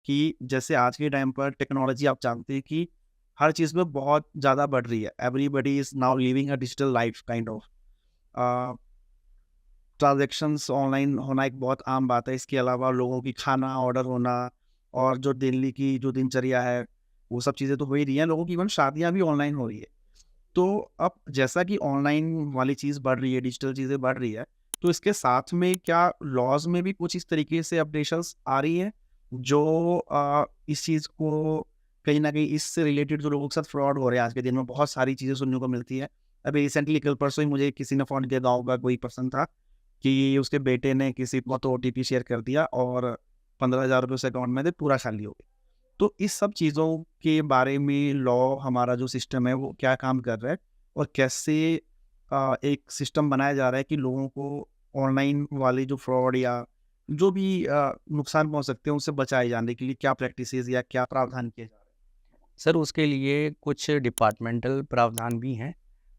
कि जैसे आज के टाइम पर टेक्नोलॉजी आप जानते हैं कि हर चीज़ में बहुत ज़्यादा बढ़ रही है। Everybody is now living a digital life kind of. Transactions online होना एक बहुत आम बात है। इसके अलावा लोगों की खाना ऑर्डर होना और जो डेली की जो दिनचर्या है, वो सब चीज़ें तो हो ही रही हैं। लोगों की इवन शादियाँ भी ऑनलाइन हो रही है। तो अब जैसा कि ऑनलाइन वाली चीज़ बढ़ रही है, डिजिटल चीज़ें बढ़ रही है, तो इसके साथ में क्या लॉज़ में भी कुछ इस तरीके से अपडेशंस आ रही हैं, जो इस चीज़ को कहीं न कहीं इससे रिलेटेड जो लोगों के साथ फ्रॉड हो रहे हैं आज के दिन में बहुत सारी चीज़ें सुनने को मिलती हैं। अभी रिसेंटली कल परसों ही मुझे किसी ने फ़ोन किया, गाँव का कोई पर्सन था कि उसके बेटे ने किसी को तो ओटीपी शेयर कर दिया और ₹15,000 उसके अकाउंट में थे, पूरा खाली हो गया। तो इस सब चीज़ों के बारे में लॉ हमारा जो सिस्टम है वो क्या काम कर रहा है और कैसे एक सिस्टम बनाया जा रहा है कि लोगों को ऑनलाइन वाले जो फ्रॉड या जो भी नुकसान पहुंच सकते हैं उनसे बचाए जाने के लिए क्या प्रैक्टिसेस या क्या प्रावधान किए जा रहे सर उसके लिए कुछ डिपार्टमेंटल प्रावधान भी हैं,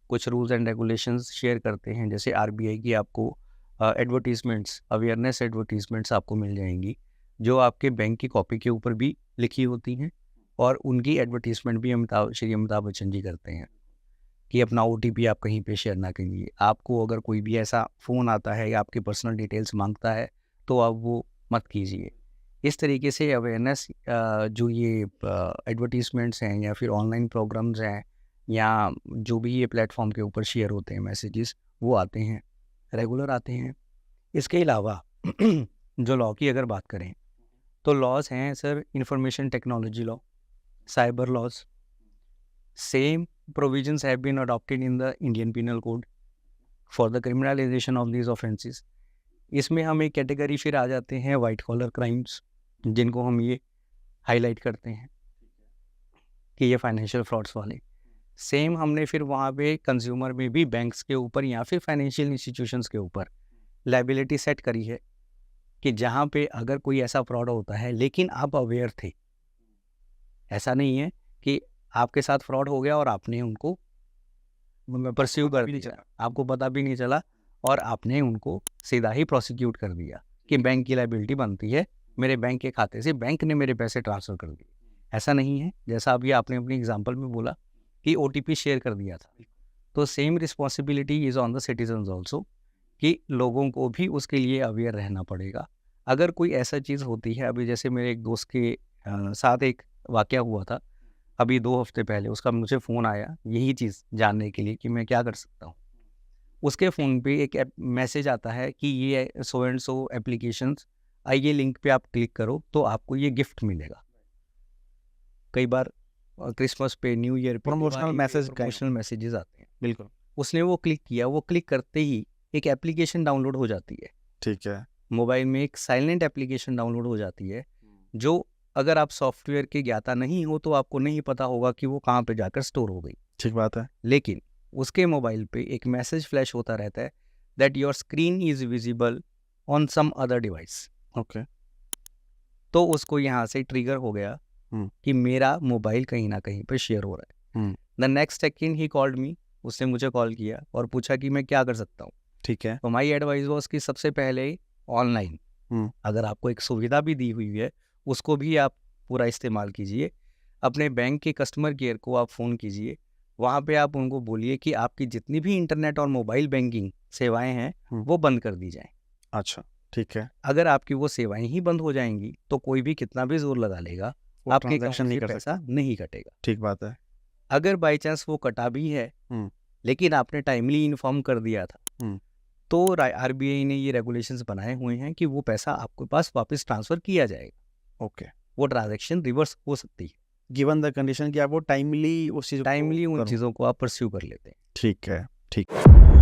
कुछ रूल्स एंड रेगुलेशंस शेयर करते हैं। जैसे आरबीआई की आपको एडवर्टीजमेंट्स, अवेयरनेस एडवर्टीजमेंट्स आपको मिल जाएंगी, जो आपके बैंक की कॉपी के ऊपर भी लिखी होती हैं। और उनकी एडवर्टीजमेंट भी श्री अमिताभ बच्चन जी करते हैं कि अपना ओटीपी आप कहीं पे शेयर ना कीजिए। आपको अगर कोई भी ऐसा फ़ोन आता है या आपकी पर्सनल डिटेल्स मांगता है तो आप वो मत कीजिए। इस तरीके से अवेयरनेस जो ये एडवर्टीजमेंट्स हैं या फिर ऑनलाइन प्रोग्राम्स हैं या जो भी ये प्लेटफॉर्म के ऊपर शेयर होते हैं मैसेजेस, वो आते हैं, रेगुलर आते हैं। इसके अलावा जो लॉ की अगर बात करें तो लॉज हैं sir, information technology law, cyber laws. Same provisions have been adopted in the Indian Penal Code for the criminalization of these offenses. इसमें हम एक कैटेगरी फिर आ जाते हैं वाइट कॉलर क्राइम्स, जिनको हम ये हाईलाइट करते हैं कि ये फाइनेंशियल फ्रॉड्स वाले। सेम हमने फिर वहाँ पे कंज्यूमर में भी बैंक्स के ऊपर या फिर फाइनेंशियल इंस्टीट्यूशंस के ऊपर लाइबिलिटी सेट करी है कि जहाँ पे अगर कोई ऐसा फ्रॉड होता है लेकिन आप अवेयर थे, ऐसा नहीं है कि आपके साथ फ्रॉड हो गया और आपने उनको परस्यू कर दिया, आपको पता भी नहीं चला और आपने उनको सीधा ही प्रोसिक्यूट कर दिया कि बैंक की लाइबिलिटी बनती है, मेरे बैंक के खाते से बैंक ने मेरे पैसे ट्रांसफ़र कर दिए। ऐसा नहीं है, जैसा अभी आपने अपनी एग्जांपल में बोला कि ओटीपी शेयर कर दिया था, तो same responsibility is on the citizens also कि लोगों को भी उसके लिए अवेयर रहना पड़ेगा। अगर कोई ऐसा चीज़ होती है, अभी जैसे मेरे एक दोस्त के साथ एक वाक़या हुआ था अभी 2 हफ्ते पहले, उसका मुझे फ़ोन आया यही चीज़ जानने के लिए कि मैं क्या कर सकता हूँ। उसके फ़ोन पे एक मैसेज आता है कि ये सो एंड सो एप्लीकेशंस, ये लिंक पे आप क्लिक करो तो आपको ये गिफ्ट मिलेगा। कई बार क्रिसमस पे, न्यू ईयर पे प्रमोशनल मैसेजेस आते हैं। बिल्कुल, उसने वो क्लिक किया, वो क्लिक करते ही एक एप्लीकेशन डाउनलोड हो जाती है। ठीक है। मोबाइल में एक साइलेंट एप्लीकेशन डाउनलोड हो जाती है, जो अगर आप सॉफ्टवेयर के ज्ञाता नहीं हो तो आपको नहीं पता होगा कि वो कहाँ पे जाकर स्टोर हो गई। ठीक बात है। लेकिन उसके मोबाइल पे एक मैसेज फ्लैश होता रहता है that your screen is visible on some other device. Okay. तो उसको यहाँ से ट्रिगर हो गया कि मेरा मोबाइल कहीं ना कहीं पे शेयर हो रहा है। The next second he called me, उसने मुझे कॉल किया और पूछा कि मैं क्या कर सकता हूँ। ठीक है। तो माई एडवाइस वाज कि सबसे पहले ऑनलाइन अगर आपको एक सुविधा भी दी हुई है उसको भी आप पूरा इस्तेमाल कीजिए। अपने बैंक के कस्टमर केयर को आप फ़ोन कीजिए, वहाँ पे आप उनको बोलिए कि आपकी जितनी भी इंटरनेट और मोबाइल बैंकिंग सेवाएं हैं वो बंद कर दी जाएं। अच्छा, ठीक है। अगर आपकी वो सेवाएं ही बंद हो जाएंगी तो कोई भी कितना भी जोर लगा लेगा, आपके ट्रांजैक्शन अकाउंट नहीं से कर पैसा नहीं कटेगा। ठीक बात है। अगर बाई चांस वो कटा भी है लेकिन आपने टाइमली इन्फॉर्म कर दिया था, तो आरबीआई ने ये रेगुलेशंस बनाए हुए हैं कि वो पैसा आपके पास वापस ट्रांसफ़र किया जाएगा। ओके। वो ट्रांजैक्शन रिवर्स हो सकती है, गिवन द कंडीशन कि आप वो टाइमली उस चीज़ टाइमली उन करो। चीज़ों को आप परस्यू कर लेते हैं। ठीक है, ठीक।